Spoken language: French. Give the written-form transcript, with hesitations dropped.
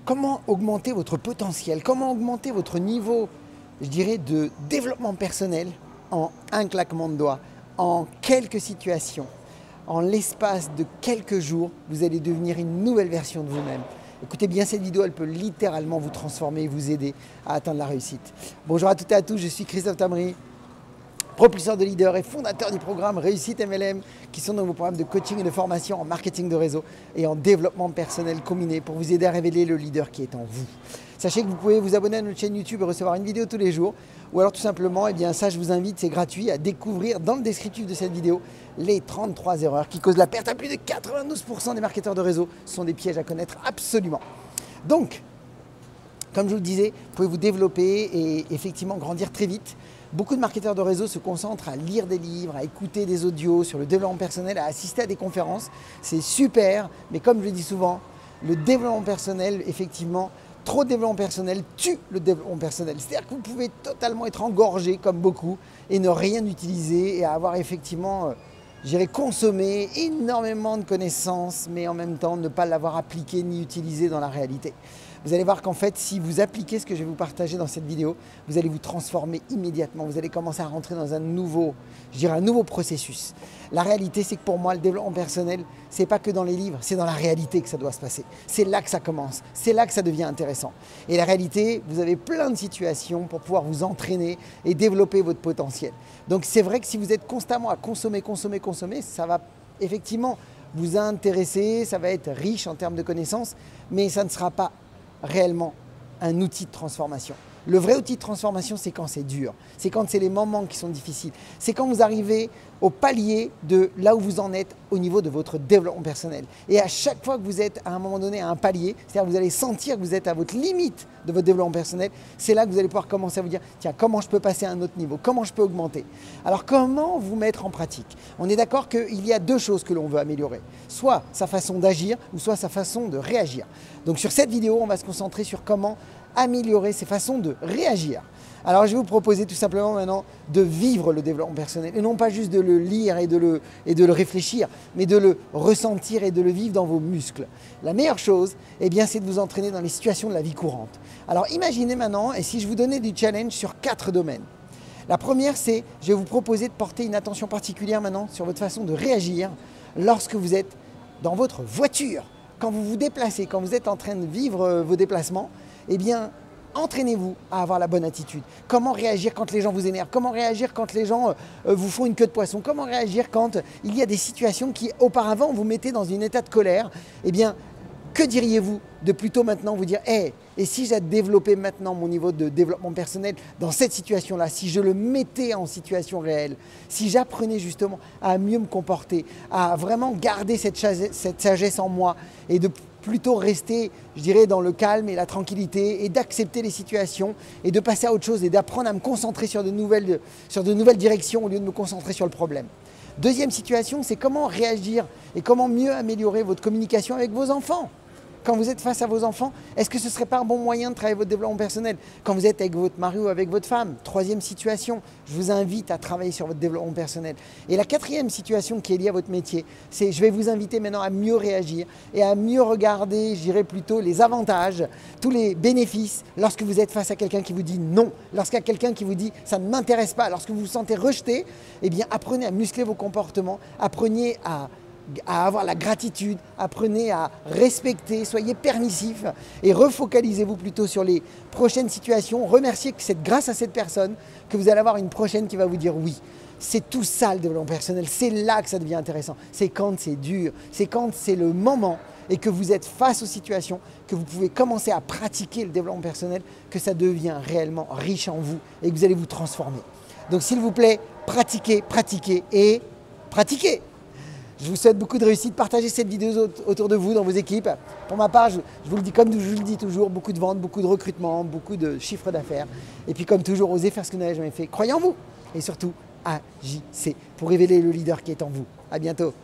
comment augmenter votre potentiel, comment augmenter votre niveau, je dirais, de développement personnel en un claquement de doigts, en quelques situations, en l'espace de quelques jours, vous allez devenir une nouvelle version de vous-même. Écoutez bien cette vidéo, elle peut littéralement vous transformer et vous aider à atteindre la réussite. Bonjour à toutes et à tous, je suis Christophe Tamri, propulseur de leader et fondateur du programme Réussite MLM, qui sont dans vos programmes de coaching et de formation en marketing de réseau et en développement personnel combiné pour vous aider à révéler le leader qui est en vous. Sachez que vous pouvez vous abonner à notre chaîne YouTube et recevoir une vidéo tous les jours, ou alors tout simplement, ça je vous invite, c'est gratuit, à découvrir dans le descriptif de cette vidéo les 33 erreurs qui causent la perte à plus de 92% des marketeurs de réseau. Ce sont des pièges à connaître absolument. Donc, comme je vous le disais, vous pouvez vous développer et effectivement grandir très vite. Beaucoup de marketeurs de réseau se concentrent à lire des livres, à écouter des audios sur le développement personnel, à assister à des conférences. C'est super, mais comme je le dis souvent, le développement personnel, effectivement, trop de développement personnel tue le développement personnel. C'est-à-dire que vous pouvez totalement être engorgé comme beaucoup et ne rien utiliser et avoir effectivement, consommé énormément de connaissances, mais en même temps ne pas l'avoir appliqué ni utilisé dans la réalité. Vous allez voir qu'en fait, si vous appliquez ce que je vais vous partager dans cette vidéo, vous allez vous transformer immédiatement. Vous allez commencer à rentrer dans un nouveau processus. La réalité, c'est que pour moi, le développement personnel, ce n'est pas que dans les livres, c'est dans la réalité que ça doit se passer. C'est là que ça commence, c'est là que ça devient intéressant. Et la réalité, vous avez plein de situations pour pouvoir vous entraîner et développer votre potentiel. Donc c'est vrai que si vous êtes constamment à consommer, ça va effectivement vous intéresser, ça va être riche en termes de connaissances, mais ça ne sera pas réellement un outil de transformation. Le vrai outil de transformation, c'est quand c'est dur, c'est quand c'est les moments qui sont difficiles, c'est quand vous arrivez au palier de là où vous en êtes au niveau de votre développement personnel. Et à chaque fois que vous êtes à un moment donné à un palier, c'est-à-dire que vous allez sentir que vous êtes à votre limite de votre développement personnel, c'est là que vous allez pouvoir commencer à vous dire, tiens, comment je peux passer à un autre niveau, comment je peux augmenter. Alors comment vous mettre en pratique? On est d'accord qu'il y a deux choses que l'on veut améliorer, soit sa façon d'agir ou soit sa façon de réagir. Donc sur cette vidéo, on va se concentrer sur comment améliorer ses façons de réagir. Alors je vais vous proposer tout simplement maintenant de vivre le développement personnel et non pas juste de le lire et de le réfléchir, mais de le ressentir et de le vivre dans vos muscles. La meilleure chose, c'est de vous entraîner dans les situations de la vie courante. Alors imaginez maintenant, et si je vous donnais du challenge sur 4 domaines. La première, c'est, je vais vous proposer de porter une attention particulière maintenant sur votre façon de réagir lorsque vous êtes dans votre voiture, quand vous vous déplacez, quand vous êtes en train de vivre vos déplacements. Entraînez-vous à avoir la bonne attitude. Comment réagir quand les gens vous énervent? Comment réagir quand les gens vous font une queue de poisson? Comment réagir quand il y a des situations qui, auparavant, vous mettaient dans un état de colère? Que diriez-vous de plutôt maintenant vous dire hey, et si j'ai développé maintenant mon niveau de développement personnel dans cette situation-là, si je le mettais en situation réelle, si j'apprenais justement à mieux me comporter, à vraiment garder cette sagesse en moi et de plutôt rester, je dirais, dans le calme et la tranquillité et d'accepter les situations et de passer à autre chose et d'apprendre à me concentrer sur de nouvelles directions au lieu de me concentrer sur le problème. Deuxième situation, c'est comment réagir et comment mieux améliorer votre communication avec vos enfants. Quand vous êtes face à vos enfants, est-ce que ce ne serait pas un bon moyen de travailler votre développement personnel? Quand vous êtes avec votre mari ou avec votre femme, troisième situation, je vous invite à travailler sur votre développement personnel. Et la quatrième situation qui est liée à votre métier, c'est je vais vous inviter maintenant à mieux réagir et à mieux regarder, je dirais plutôt les avantages, tous les bénéfices lorsque vous êtes face à quelqu'un qui vous dit non, lorsqu'il y a quelqu'un qui vous dit ça ne m'intéresse pas, lorsque vous vous sentez rejeté, apprenez à muscler vos comportements, apprenez à avoir la gratitude, apprenez à respecter, soyez permissif et refocalisez-vous plutôt sur les prochaines situations. Remerciez que c'est grâce à cette personne que vous allez avoir une prochaine qui va vous dire oui. C'est tout ça le développement personnel, c'est là que ça devient intéressant. C'est quand c'est dur, c'est quand c'est le moment et que vous êtes face aux situations, que vous pouvez commencer à pratiquer le développement personnel, que ça devient réellement riche en vous et que vous allez vous transformer. Donc s'il vous plaît, pratiquez, pratiquez et pratiquez. Je vous souhaite beaucoup de réussite. Partagez cette vidéo autour de vous, dans vos équipes. Pour ma part, je vous le dis comme je vous le dis toujours, beaucoup de ventes, beaucoup de recrutement, beaucoup de chiffres d'affaires. Et puis comme toujours, osez faire ce que vous n'avez jamais fait. Croyez en vous et surtout, agissez pour révéler le leader qui est en vous. À bientôt.